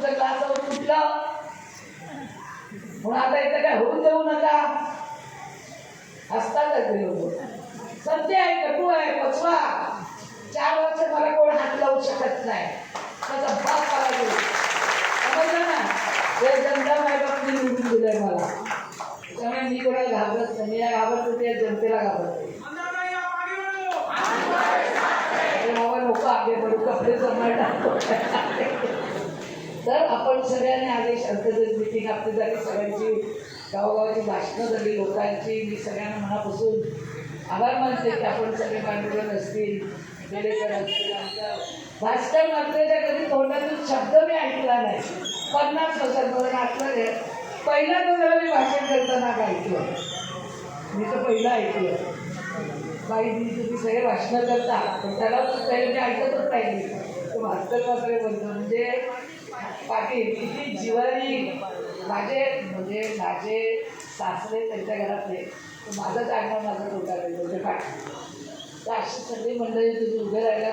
तुमच्या क्लासवर कुठलं म्हणून आता इथं काय होऊन देऊ नका. असतातच ते लोक. सत्य आहे, कटू आहे, पचवा. 4 वर्ष मला कोण हात लावू शकत नाही. त्याचा बाप करायला समजलं ना. ते जनता मायबापने निवडून दिलंय मला. त्यामुळे मी कोणाला घाबरत नाही. मी घाबरतो ते जनतेला घाबरते. लोक आपले बडू कपडे तर आपण सगळ्यांनी आदेश अंतर्गत मिटिंग आपली झाली, सगळ्यांची गावोगावाची भाषणं झाली लोकांची. मी सगळ्यांना मनापासून आभार मानते की आपण सगळे पांडुरंग असतील, बेलेकर असतील, आमच्या भास्कर मात्रेच्या कधी तोंडातून शब्द मी ऐकला नाही. 50 वर्षात मला नाटलं पहिल्यांदा जरा मी भाषण करताना ऐकलं. मी तर पहिलं ऐकलं. बाई तुम्ही सगळे भाषणं करता पण त्याला पहिले मी ऐकतच राहिली. तो भास्कर मात्रे बोलतो म्हणजे पाटील किती जिवारी. माझे सासरे त्यांच्या घरातले माझंच आडनाव माझं तोंडात पाटील. तर अशी सगळी मंडळी तुझी उभे राहिला.